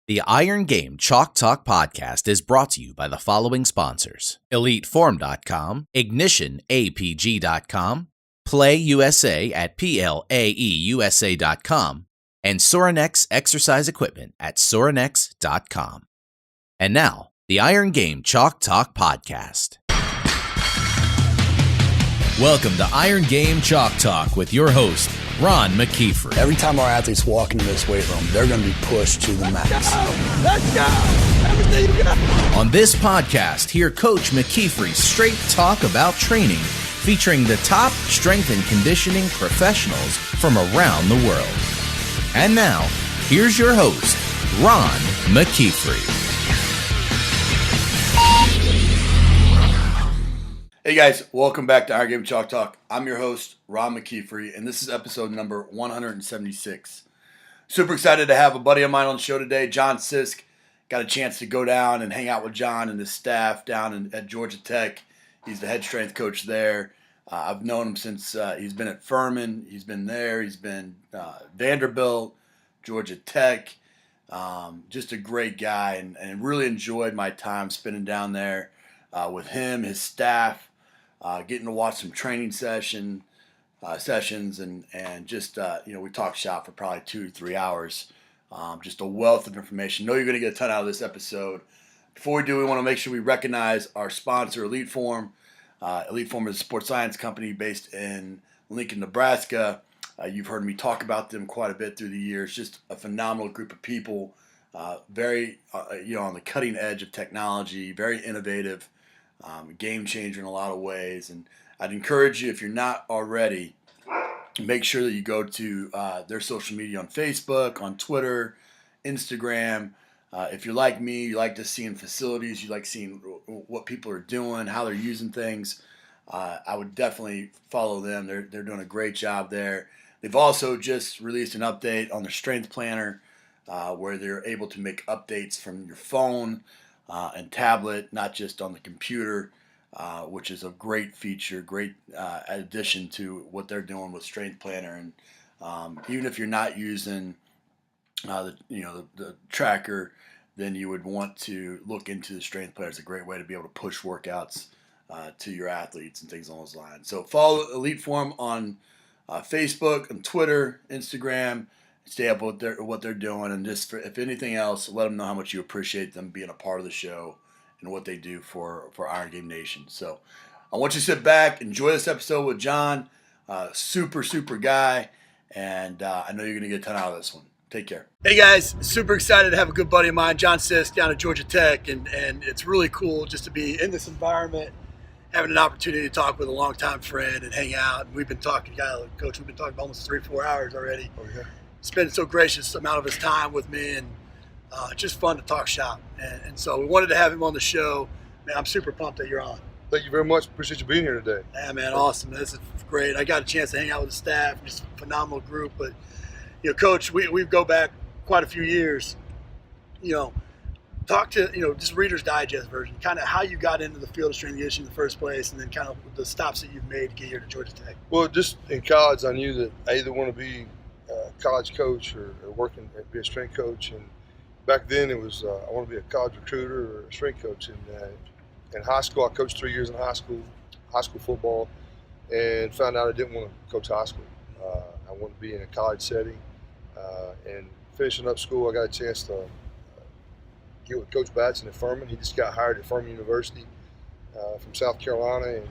The Iron Game Chalk Talk podcast is brought to you by the following sponsors: EliteForm.com, IgnitionAPG.com, PlayUSA at PLAEUSA.com, and Sorinex Exercise Equipment at Sorinex.com. And now, the Iron Game Chalk Talk podcast. Welcome to Iron Game Chalk Talk with your host, Ron McKeefery. Every time our athletes walk into this weight room, they're going to be pushed to the max. Let's go! Everything you got! On this podcast, hear Coach McKeefery straight talk about training, featuring the top strength and conditioning professionals from around the world. And now, here's your host, Ron McKeefery. Hey guys, welcome back to Iron Game Chalk Talk. I'm your host, Ron McKeefery, and this is episode number 176. Super excited to have a buddy of mine on the show today, John Sisk. Got a chance to go down and hang out with John and his staff down at Georgia Tech. He's the head strength coach there. I've known him since he's been at Furman. He's been there. He's been Vanderbilt, Georgia Tech. Just a great guy, and really enjoyed my time spending down there with him, his staff. Getting to watch some training sessions and just, we talked shop for probably 2 to 3 hours. Just a wealth of information. Know you're going to get a ton out of this episode. Before we do, we want to make sure we recognize our sponsor, EliteForm. EliteForm is a sports science company based in Lincoln, Nebraska. You've heard me talk about them quite a bit through the years. Just a phenomenal group of people, very, on the cutting edge of technology, very innovative. Game changer in a lot of ways, and I'd encourage you, if you're not already, make sure that you go to their social media on Facebook, on Twitter, Instagram. If you're like me, you like just seeing facilities, you like seeing what people are doing, how they're using things, I would definitely follow them. They're doing a great job there. They've also just released an update on their strength planner where they're able to make updates from your phone and tablet, not just on the computer, which is a great feature, great addition to what they're doing with Strength Planner. And even if you're not using the tracker, then you would want to look into the Strength Planner. It's a great way to be able to push workouts to your athletes and things along those lines. So follow EliteForm on Facebook, on Twitter, Instagram. Stay up with what they're doing, and just if anything else, let them know how much you appreciate them being a part of the show and what they do for Iron Game Nation. So I want you to sit back, enjoy this episode with John, super guy, and I know you're going to get a ton out of this one. Take care. Hey guys, super excited to have a good buddy of mine, John Sisk, down at Georgia Tech, and it's really cool just to be in this environment, having an opportunity to talk with a longtime friend and hang out. And we've been talking, Coach, we've been talking for almost 3-4 hours already. Oh, yeah. Spent so gracious amount of his time with me, and just fun to talk shop. And so we wanted to have him on the show. Man, I'm super pumped that you're on. Thank you very much. Appreciate you being here today. Yeah, man, awesome. This is great. I got a chance to hang out with the staff. Just a phenomenal group. But, Coach, we go back quite a few years. Talk to, just Reader's Digest version, kind of how you got into the field of strength and conditioning in the first place, and then kind of the stops that you've made to get here to Georgia Tech. Well, just in college, I knew that I either want to be college coach or working be a strength coach, and back then it was I want to be a college recruiter or a strength coach. And in high school, I coached 3 years in high school football, and found out I didn't want to coach high school. I wanted to be in a college setting, and finishing up school, I got a chance to get with Coach Batson at Furman. He just got hired at Furman University from South Carolina, and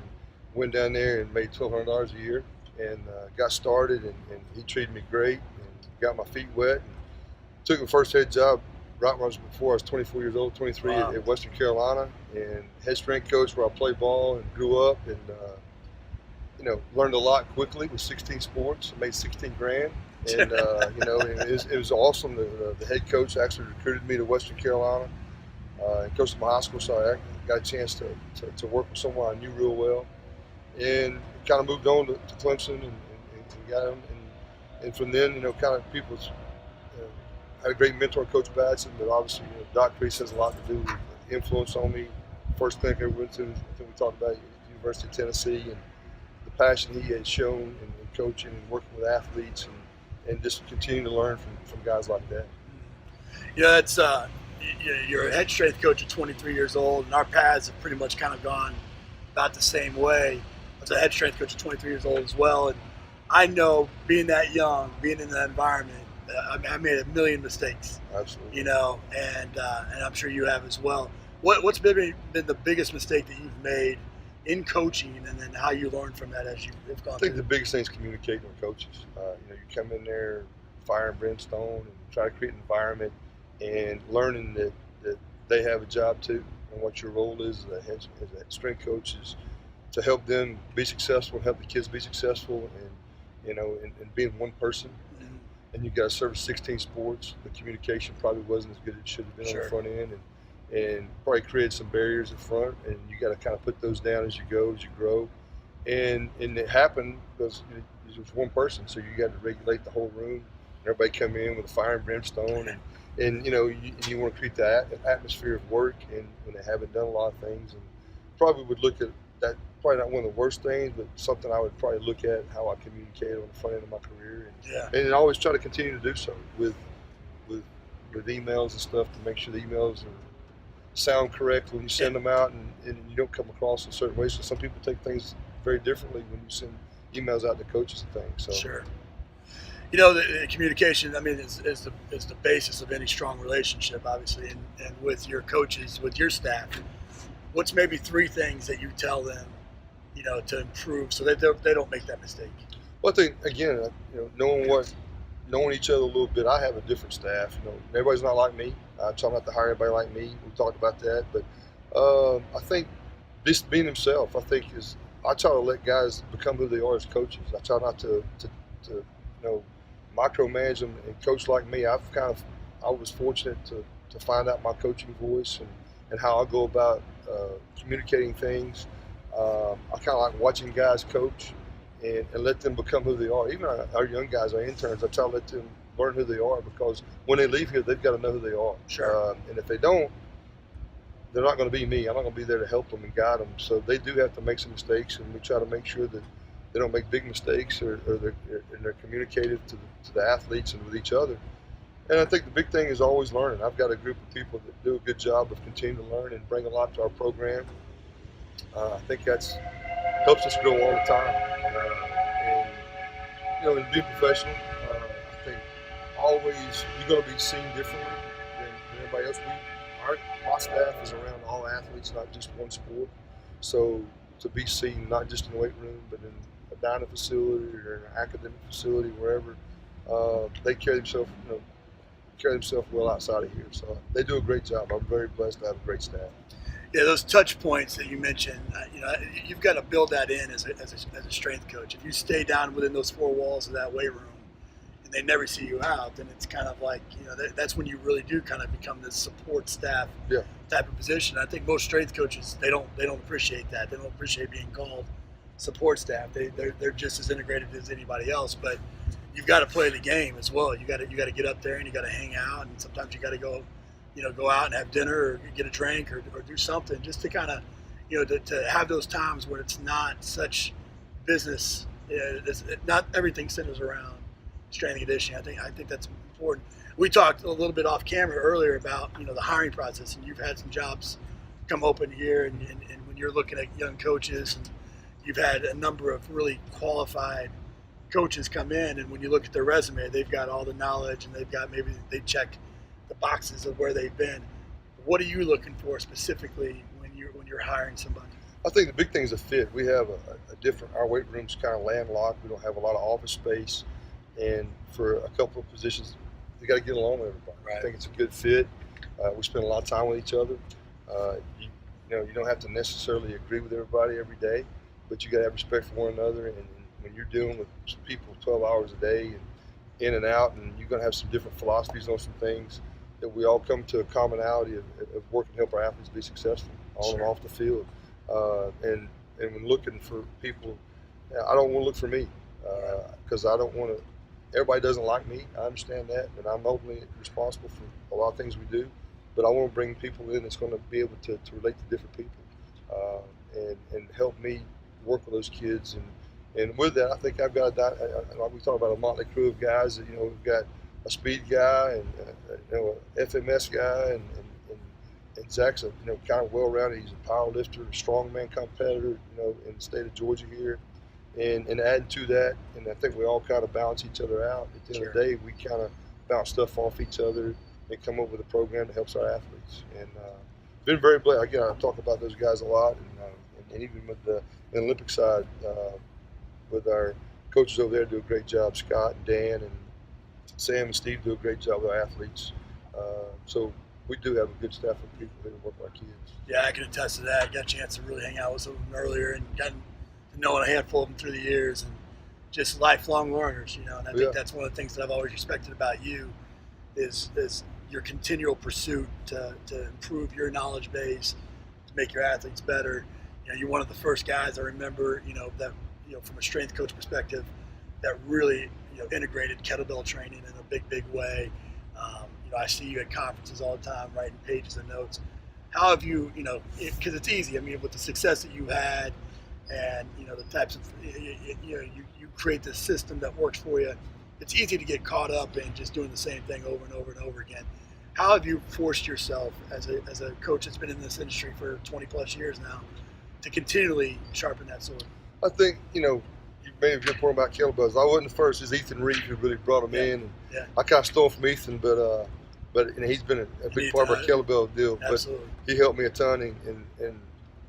went down there and made $1,200 a year. And got started, and he treated me great, and got my feet wet. And took my first head job right before I was 24 years old, 23 Wow. at Western Carolina, and head strength coach where I played ball and grew up, and learned a lot quickly with 16 sports. I made 16 grand, and it was awesome. The head coach actually recruited me to Western Carolina and coached my high school, so I got a chance to work with someone I knew real well. And kind of moved on to Clemson and got him. And from then, kind of people had a great mentor, Coach Batson, but obviously, Doc Priest has a lot to do with influence on me. First clinic I went to, I think we talked about University of Tennessee, and the passion he had shown in coaching and working with athletes, and just continue to learn from guys like that. That's you're a head strength coach at 23 years old, and our paths have pretty much kind of gone about the same way. I was a head strength coach at 23 years old as well, and I know being that young, being in that environment, I made a million mistakes. Absolutely. And I'm sure you have as well. What's been the biggest mistake that you've made in coaching, and then how you learn from that as you've gone I think through? the biggest thing is communicating with coaches. You come in there, fire and brimstone, and try to create an environment, and learning that they have a job too, and what your role is as a strength coach is to help them be successful, help the kids be successful, and being one person. And you got to service 16 sports. The communication probably wasn't as good as it should have been on the front end, and probably created some barriers in front. And you got to kind of put those down as you go, as you grow. And it happened because it was one person, so you got to regulate the whole room. Everybody come in with a fire and brimstone, and you want to create that atmosphere of work. And when they haven't done a lot of things, and probably would look at that. Probably not one of the worst things, but something I would probably look at how I communicate on the front end of my career, and always try to continue to do so with emails and stuff to make sure the emails sound correct when you send them out, and you don't come across in certain ways. So some people take things very differently when you send emails out to coaches and things. So. Sure. The communication, I mean, is the basis of any strong relationship, obviously, and with your coaches, with your staff. What's maybe 3 things that you tell them, to improve so that they don't make that mistake? Well, I think, again, knowing each other a little bit. I have a different staff. Everybody's not like me. I try not to hire everybody like me. We talked about that, but I think just being himself, I try to let guys become who they are as coaches. I try not to micromanage them and coach like me. I was fortunate to find out my coaching voice and how I go about communicating things. I kind of like watching guys coach and let them become who they are. Even our young guys, our interns, I try to let them learn who they are, because when they leave here, they've got to know who they are. Sure. And if they don't, they're not going to be me. I'm not going to be there to help them and guide them. So they do have to make some mistakes, and we try to make sure that they don't make big mistakes, or they're communicative to the athletes and with each other. And I think the big thing is always learning. I've got a group of people that do a good job of continuing to learn and bring a lot to our program. I think that's helps us grow all the time. And being professional, I think always you're going to be seen differently than everybody else. My staff is around all athletes, not just one sport. So to be seen not just in the weight room, but in a dining facility or in an academic facility, wherever, they carry themselves well outside of here. So they do a great job. I'm very blessed to have a great staff. Yeah, those touch points that you mentioned, you've got to build that in as a strength coach. If you stay down within those 4 walls of that weight room and they never see you out, then it's kind of like, that's when you really do kind of become this support staff type of position. I think most strength coaches, they don't appreciate that. They don't appreciate being called support staff. They're just as integrated as anybody else, but you've got to play the game as well. You got to get up there and you got to hang out, and sometimes you got to go out and have dinner or get a drink or do something just to kind of, to have those times where it's not such business. Not everything centers around strength and conditioning. I think that's important. We talked a little bit off camera earlier about, the hiring process, and you've had some jobs come open here, and when you're looking at young coaches, and you've had a number of really qualified coaches come in, and when you look at their resume, they've got all the knowledge, and maybe they check the boxes of where they've been. What are you looking for specifically when you're hiring somebody? I think the big thing is a fit. We have our weight room's kind of landlocked. We don't have a lot of office space, and for a couple of positions, you got to get along with everybody. Right. I think it's a good fit. We spend a lot of time with each other. You don't have to necessarily agree with everybody every day, but you got to have respect for one another. And when you're dealing with some people 12 hours a day and in and out, and you're going to have some different philosophies on some things, that we all come to a commonality of working to help our athletes be successful on and off the field. And when looking for people, I don't want to look for me, because I don't want to. Everybody doesn't like me. I understand that, and I'm ultimately responsible for a lot of things we do. But I want to bring people in that's going to be able to relate to different people, and help me work with those kids. And with that, I think I've got we talk about a motley crew of guys. That we've got a speed guy and a FMS guy, and Zach's a kind of well-rounded. He's a power lifter, a strongman competitor, in the state of Georgia here, and adding to that, and I think we all kind of balance each other out. At the end of the day, we kind of bounce stuff off each other and come up with a program that helps our athletes. And been very blessed. Again, I talk about those guys a lot, and even with the Olympic side, with our coaches over there, do a great job. Scott and Dan and Sam and Steve do a great job with our athletes. So we do have a good staff of people who work with our kids. Yeah, I can attest to that. I got a chance to really hang out with some of them earlier and gotten to know a handful of them through the years, and just lifelong learners, And I think that's one of the things that I've always respected about you is your continual pursuit to improve your knowledge base, to make your athletes better. You're one of the first guys I remember, that from a strength coach perspective, that really integrated kettlebell training in a big way. I see you at conferences all the time, writing pages of notes. How have you, because it's easy. I mean, with the success that you had, and the types of, you create this system that works for you. It's easy to get caught up in just doing the same thing over and over and over again. How have you forced yourself as a coach that's been in this industry for 20 plus years now to continually sharpen that sword? I think, you made a good point about kettlebells. I wasn't the first. It's Ethan Reed who really brought them in. And I kind of stole from Ethan, but he's been a big part of our kettlebell deal. Absolutely. But he helped me a ton, and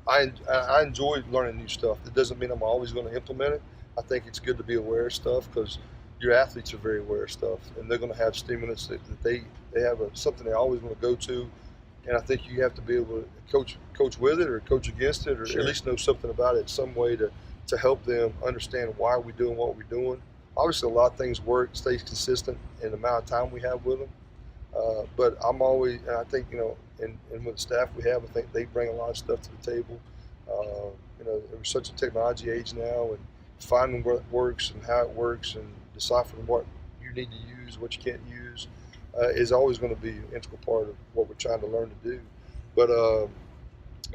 I enjoy learning new stuff. That doesn't mean I'm always going to implement it. I think it's good to be aware of stuff, because your athletes are very aware of stuff, and they're going to have stimulus that they have something they always want to go to. And I think you have to be able to coach with it or coach against it, or at least know something about it, some way to help them understand why we're doing what we're doing. Obviously, a lot of things work, stays consistent in the amount of time we have with them. But I'm always, and I think, and with the staff we have, I think they bring a lot of stuff to the table. We're such a technology age now, and finding what works and how it works and deciphering what you need to use, what you can't use, is always going to be an integral part of what we're trying to learn to do. But,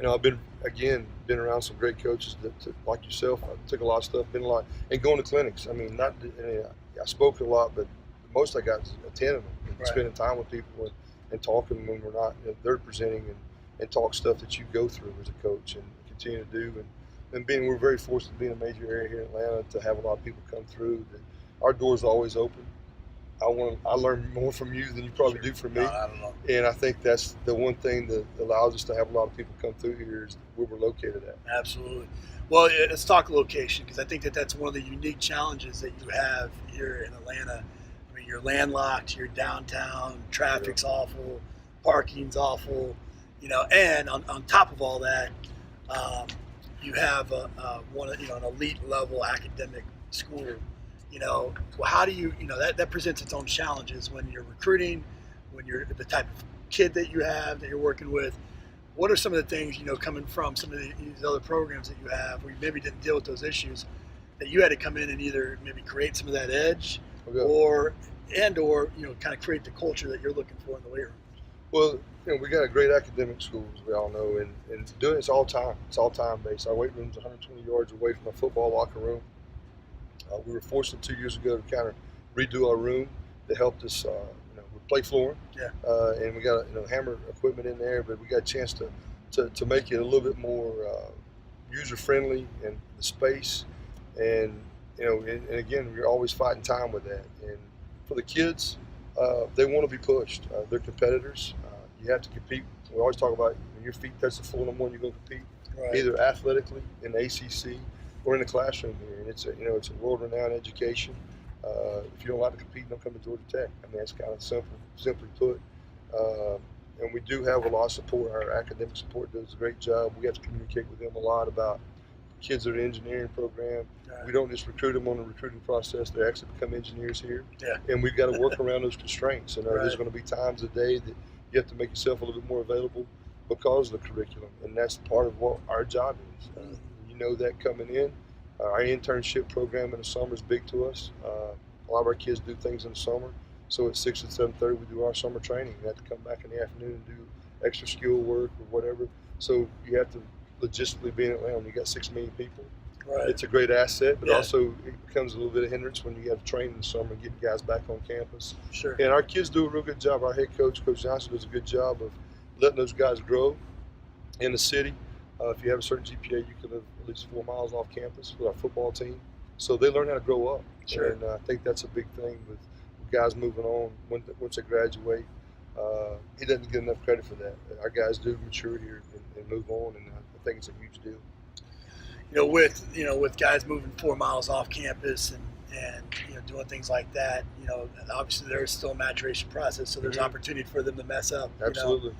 I've been around some great coaches that like yourself. I took a lot of stuff, and going to clinics. I mean, I spoke a lot, but the most I got is attending them and spending time with people and talking when we're not, they're presenting, and talk stuff that you go through as a coach and continue to do. And we're very fortunate to be in a major area here in Atlanta to have a lot of people come through. Our doors are always open. I learn more from you than you probably do from me. No, I don't know. And I think that's the one thing that allows us to have a lot of people come through here is where we're located at. Absolutely. Well, let's talk location, because I think that's one of the unique challenges that you have here in Atlanta. I mean, you're landlocked, you're downtown, traffic's awful, parking's awful, and on top of all that, you have an elite level academic school. How do you, that presents its own challenges when you're recruiting, when you're the type of kid that you have, that you're working with. What are some of the things, coming from some of these other programs that you have where you maybe didn't deal with those issues, that you had to come in and either maybe create some of that edge or kind of create the culture that you're looking for in the weight room? Well, we got a great academic school, as we all know, and doing it's all time. It's all time based. Our weight room's 120 yards away from a football locker room. We were fortunate 2 years ago to kind of redo our room that helped us, with play flooring. And we got hammer equipment in there, but we got a chance to make it a little bit more user friendly and the space. And and again, we're always fighting time with that. And for the kids, they want to be pushed. They're competitors. You have to compete. We always talk about when your feet touch the floor, number one, you're going to compete, either athletically in the ACC or in the classroom here. And it's a world-renowned education. If you don't like to compete, don't come to Georgia Tech. I mean, that's kind of simply put. And we do have a lot of support. Our academic support does a great job. We have to communicate with them a lot about kids that are in the engineering program. We don't just recruit them on the recruiting process. They actually become engineers here. And we've got to work around those constraints. And there's going to be times a day that you have to make yourself a little bit more available because of the curriculum. And that's part of what our job is. That coming in. Our internship program in the summer is big to us. A lot of our kids do things in the summer. So at 6 and 7:30, we do our summer training. You have to come back in the afternoon and do extra skill work or whatever. So you have to logistically be in Atlanta when you got 6 million people. Right. It's a great asset, but also it becomes a little bit of hindrance when you have to train in the summer and getting guys back on campus. Sure. And our kids do a real good job. Our head coach, Coach Johnson, does a good job of letting those guys grow in the city. If you have a certain GPA, you can live at least 4 miles off campus with our football team. So they learn how to grow up. Sure. And I think that's a big thing with guys moving on once they graduate. He doesn't get enough credit for that. Our guys do mature here and move on, and I think it's a huge deal. With guys moving 4 miles off campus and doing things like that, obviously there's still a maturation process, so there's opportunity for them to mess up. Absolutely.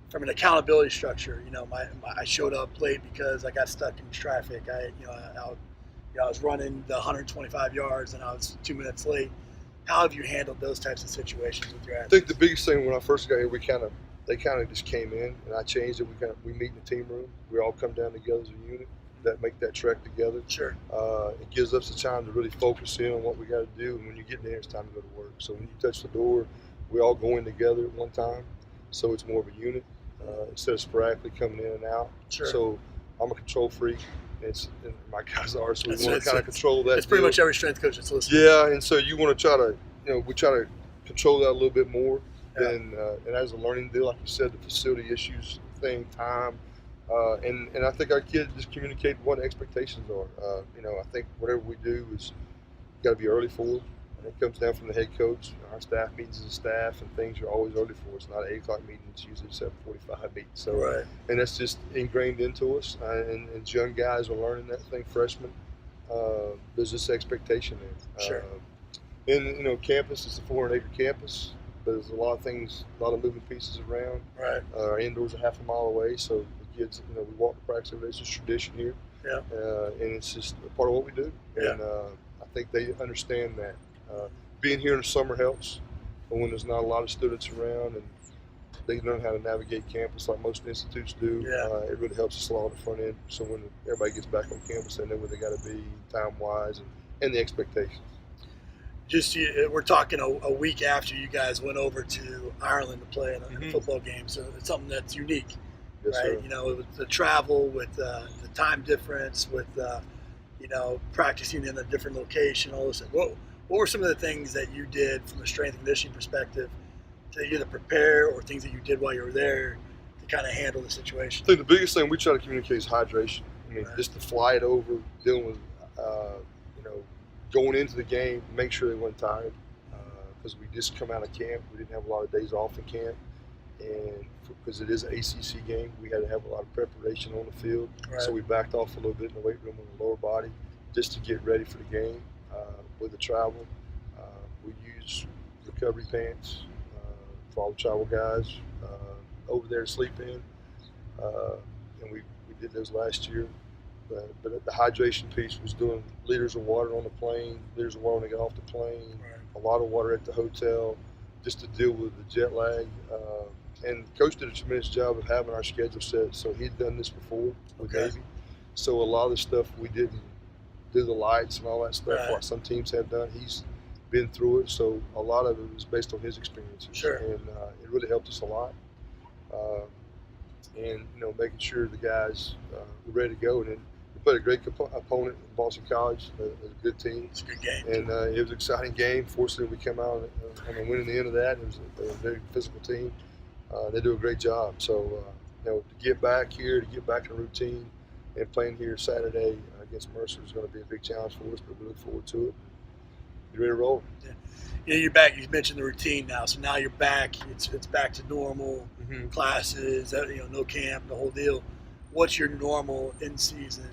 From an accountability structure, I showed up late because I got stuck in traffic. I was running the 125 yards and I was 2 minutes late. How have you handled those types of situations with your athletes? I think the biggest thing when I first got here, they kind of just came in, and I changed it. We meet in the team room. We all come down together as a unit, that make that trek together. Sure. It gives us the time to really focus in on what we got to do, and when you get there, it's time to go to work. So when you touch the door, we all go in together at one time, so it's more of a unit instead of sporadically coming in and out. Sure. So I'm a control freak. And my guys are, so we want to kind of control that. It's pretty much every strength coach that's listening. Yeah, and so you want to try to, we try to control that a little bit more. Yeah. And as a learning deal, like you said, the facility issues thing, time, and I think our kids just communicate what expectations are. I think whatever we do is got to be early for. It comes down from the head coach. Our staff meetings as a staff and things are always early for. It's not an 8 o'clock meeting. It's usually 7:45 meeting. So, right. And that's just ingrained into us. And young guys are learning that thing. Freshmen, there's this expectation there. Sure. And campus is a 400-acre campus. But there's a lot of things, a lot of moving pieces around. Right. Our indoors are half a mile away, so the kids, we walk to practice every day. It's just tradition here. Yeah. And it's just a part of what we do. Yeah. And I think they understand that. Being here in the summer helps, but when there's not a lot of students around and they learn how to navigate campus like most institutes do, it really helps us a lot on the front end. So when everybody gets back on campus, they know where they got to be time-wise and the expectations. We're talking a week after you guys went over to Ireland to play in a football game, so it's something that's unique, yes, right? Sir. With the travel, with the time difference, with practicing in a different location, all this. What were some of the things that you did from a strength and conditioning perspective to either prepare or things that you did while you were there to kind of handle the situation? I think the biggest thing we try to communicate is hydration. Just to fly it over, dealing with, going into the game, make sure they weren't tired because we just come out of camp. We didn't have a lot of days off in camp. And because it is an ACC game, we had to have a lot of preparation on the field. Right. So we backed off a little bit in the weight room on the lower body just to get ready for the game. With the travel, we use recovery pants for all the travel guys over there to sleep in, and we did those last year. But the hydration piece was doing liters of water on the plane, liters of water when they got off the plane, a lot of water at the hotel, just to deal with the jet lag. And Coach did a tremendous job of having our schedule set, so he'd done this before with Navy. So a lot of the stuff we didn't do, the lights and all that stuff, like some teams have done. He's been through it, so a lot of it was based on his experiences. Sure. And it really helped us a lot. And making sure the guys were ready to go. And then we played a great opponent in Boston College, a good team. It's a good game. And it was an exciting game. Fortunately, we came out and winning the end of that. It was a very physical team. They do a great job. So, to get back here, to get back in a routine, and playing here Saturday against Mercer is going to be a big challenge for us, but we look forward to it. You ready to roll? Yeah. You're back. You mentioned the routine now, so now you're back. It's back to normal classes. No camp, the whole deal. What's your normal in-season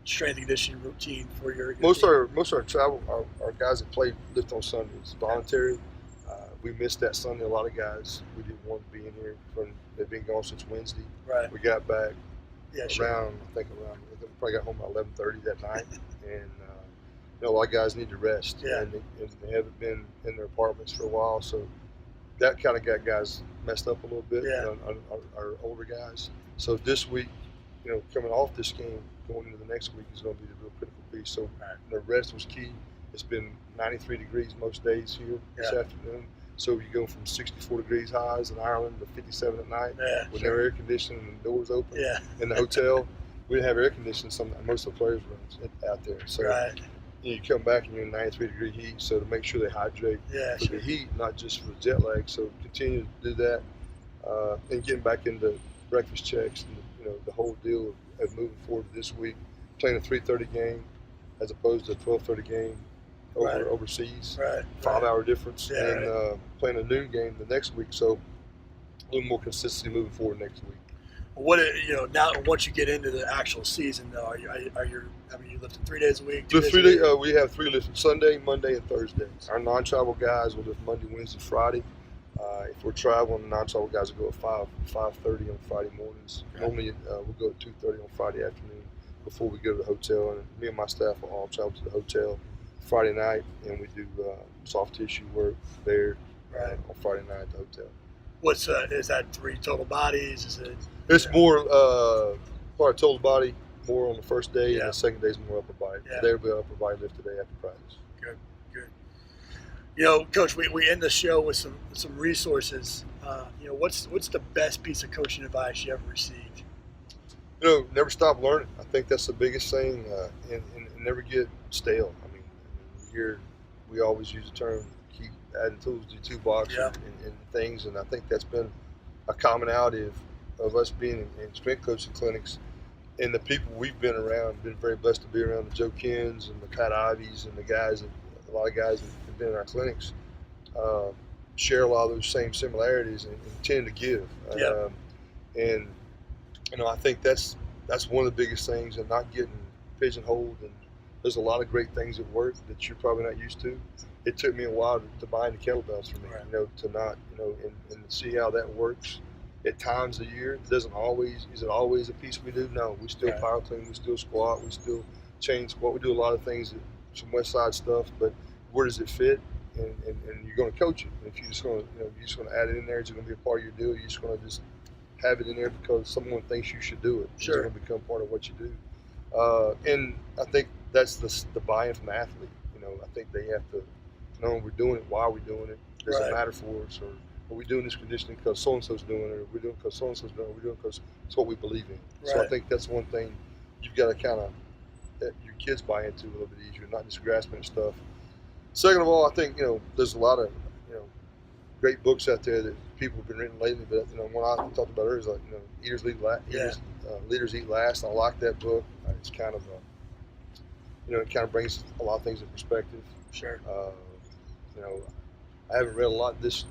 strength and conditioning routine for your most team? of our travel, our guys that play lift on Sundays, voluntary. We missed that Sunday. A lot of guys we didn't want to be in here. They've been gone since Wednesday. Right. We got back. Sure. around probably got home about 11:30 that night, and a lot of guys need to rest, and they haven't been in their apartments for a while, so that kind of got guys messed up a little bit. Our older guys. So this week, coming off this game, going into the next week is going to be the real critical piece. So the rest was key. It's been 93 degrees most days here this afternoon. So you go from 64 degrees highs in Ireland to 57 at night with no air conditioning and doors open in the hotel. we didn't have air conditioning. Most of the players run out there. So Right. you come back and you're in 93-degree heat. So to make sure they hydrate for the heat, not just for the jet lag. So continue to do that, and getting back into breakfast checks and the whole deal of moving forward this week, playing a 3:30 game as opposed to a 12:30 game overseas. Right. 5-hour difference, Yeah, and playing a noon game the next week. So a little more consistency moving forward next week. What now? Once you get into the actual season, though, are you? I mean, you lifting 3 days a week. The 3 days. We have 3 lifts: Sunday, Monday, and Thursday. Our non-travel guys will lift Monday, Wednesday, Friday. If we're traveling, the non-travel guys will go at 5:30 on Friday mornings. Okay. Normally, we'll go at 2:30 on Friday afternoon before we go to the hotel. And me and my staff will all travel to the hotel Friday night, and we do soft tissue work there on Friday night at the hotel. What's is that 3 total bodies? Is it? It's more part of total body, more on the first day, and the second day is more upper body. Yeah. Today will be upper body lift today after practice. Good. Coach, we end the show with some resources. What's the best piece of coaching advice you ever received? Never stop learning. I think that's the biggest thing, and never get stale. I mean, we always use the term keep adding tools to your toolbox and things, and I think that's been a commonality of us being in strength coaching clinics, and the people we've been around. Been very blessed to be around the Joe Kins and the Pat Ivies and a lot of guys that have been in our clinics. Share a lot of those same similarities and tend to give. And I think that's one of the biggest things, and not getting pigeonholed. And there's a lot of great things at work that you're probably not used to. It took me a while to buy into kettlebells for me, to not, and see how that works at times of the year. Is it always a piece we do? No, we still power clean, we still squat, we still chain squat. We do a lot of things, some West Side stuff, but where does it fit? And you're going to coach it. If you're just going to add it in there, it's going to be a part of your deal. You're just going to just have it in there because someone thinks you should do it. It's going to become part of what you do. And I think that's the buy-in from the athlete. I think they have to know we're doing it, why we're doing it. Does it matter for us? Or are we doing this conditioning because so-and-so's doing it? Or are we doing it because so-and-so's doing it? Or are we doing it because it's what we believe in? Right. So I think that's one thing you've got to kind of that your kids buy into a little bit easier, not just grasping at stuff. Second of all, I think there's a lot of great books out there that people have been written lately. But one I talked about earlier is like Leaders Eat Last. I like that book. It's kind of it kind of brings a lot of things in perspective. Sure. I haven't read a lot this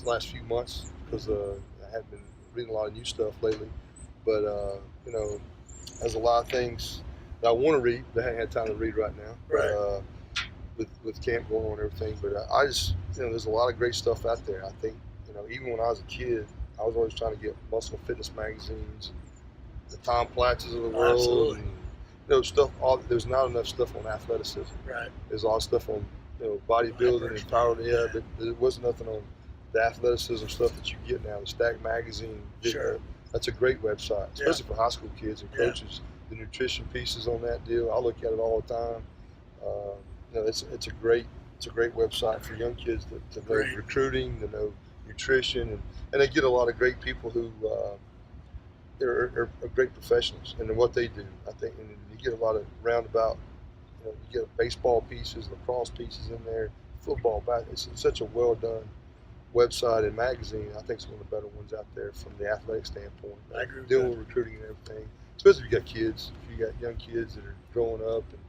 last few months because I have been reading a lot of new stuff lately. But there's a lot of things that I want to read that I haven't had time to read right now. Right. With camp going on and everything, but I just there's a lot of great stuff out there. I think even when I was a kid, I was always trying to get muscle and fitness magazines, the Tom Platzes of the world. Absolutely. And, stuff. There's not enough stuff on athleticism. Right. There's a lot of stuff on bodybuilding and power. But there wasn't nothing on the athleticism stuff that you get now. The Stack Magazine. Sure. That's a great website, especially for high school kids and coaches. The nutrition pieces on that deal, I look at it all the time. It's a great website for young kids to know recruiting, to know nutrition, and they get a lot of great people who are great professionals in what they do. I think, and you get a lot of roundabout. You get baseball pieces, lacrosse pieces in there, football. It's such a well done website and magazine. I think it's one of the better ones out there from the athletic standpoint. I agree with dealing that. with recruiting and everything, especially if you got kids. If you got young kids that are growing up and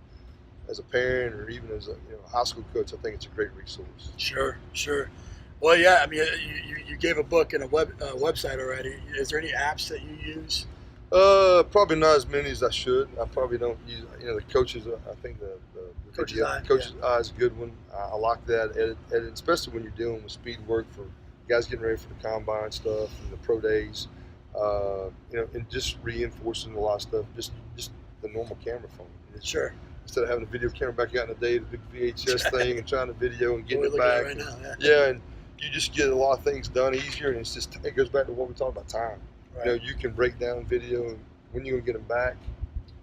as a parent or even as a high school coach, I think it's a great resource. Sure. Well, yeah. I mean, you gave a book and a website already. Is there any apps that you use? Probably not as many as I should. I probably don't use. The coaches. I think the Coach's Eye. Coach's Eye is a good one. I like that, edit, especially when you're dealing with speed work for guys getting ready for the combine stuff and the pro days. And just reinforcing a lot of stuff. Just the normal camera phone. Sure. Instead of having a video camera back out in the day, the big VHS thing, and trying to video and getting it We're back. looking at it right now, yeah, and you just get a lot of things done easier, and it goes back to what we talked about time. Right. You can break down video, and when you're gonna get them back,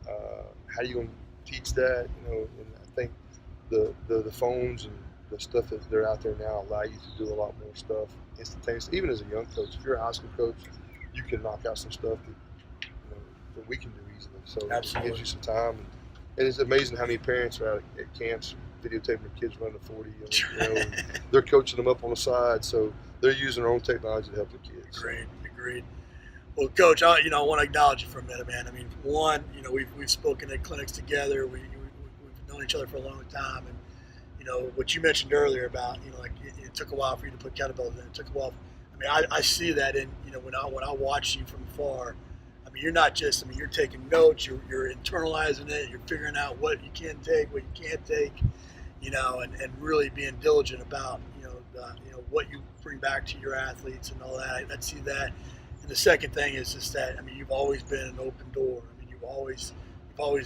how you gonna teach that? And I think the phones and the stuff that they're out there now allow you to do a lot more stuff instantaneously. Even as a young coach, if you're a high school coach, you can knock out some stuff that that we can do easily. So Absolutely. it gives you some time. And it's amazing how many parents are out at camps videotaping their kids running the 40. And they're coaching them up on the side. So they're using their own technology to help their kids. Agreed. Well, Coach, I want to acknowledge you for a minute, man. I mean, one, we've spoken at clinics together. We've known each other for a long time, and what you mentioned earlier about like it took a while for you to put kettlebells in. It took a while. I mean, I see that in when I watch you from afar. I mean, you're not just. I mean, you're taking notes. You're internalizing it. You're figuring out what you can take, what you can't take. And really being diligent about what you bring back to your athletes and all that. I see that. And the second thing is just that, I mean, you've always been an open door. I mean, you've always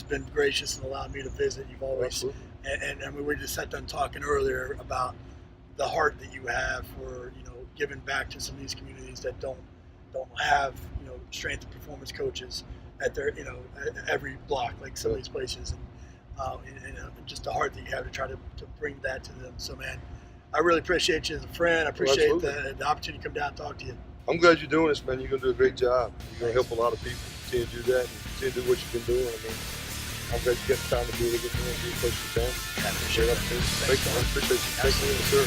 been gracious and allowed me to visit. You've always, and I mean, we just sat done talking earlier about the heart that you have for, giving back to some of these communities that don't have, strength and performance coaches at their, at every block, like some of these places. And just the heart that you have to try to bring that to them. So, man, I really appreciate you as a friend. I appreciate the opportunity to come down and talk to you. I'm glad you're doing this, man. You're going to do a great job. You're going to help a lot of people. Continue to do that and continue to do what you've been doing. I mean, I'm glad you get the time to be a little bit more and be close to your family. I appreciate it. Thanks, man. I appreciate you. Thank you, sir.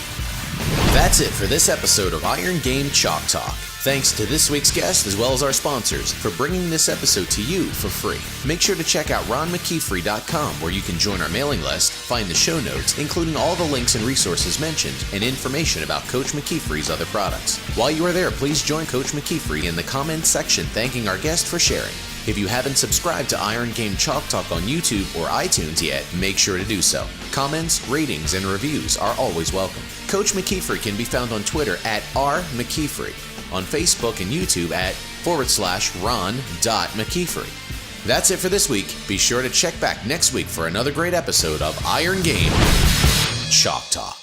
That's it for this episode of Iron Game Chalk Talk. Thanks to this week's guest as well as our sponsors for bringing this episode to you for free. Make sure to check out ronmckeefery.com where you can join our mailing list, find the show notes, including all the links and resources mentioned, and information about Coach McKeefery's other products. While you are there, please join Coach McKeefery in the comments section thanking our guest for sharing. If you haven't subscribed to Iron Game Chalk Talk on YouTube or iTunes yet, make sure to do so. Comments, ratings, and reviews are always welcome. Coach McKeefery can be found on Twitter at @RMcKeefery, on Facebook and YouTube at /Ron.McKeefery. That's it for this week. Be sure to check back next week for another great episode of Iron Game Chalk Talk.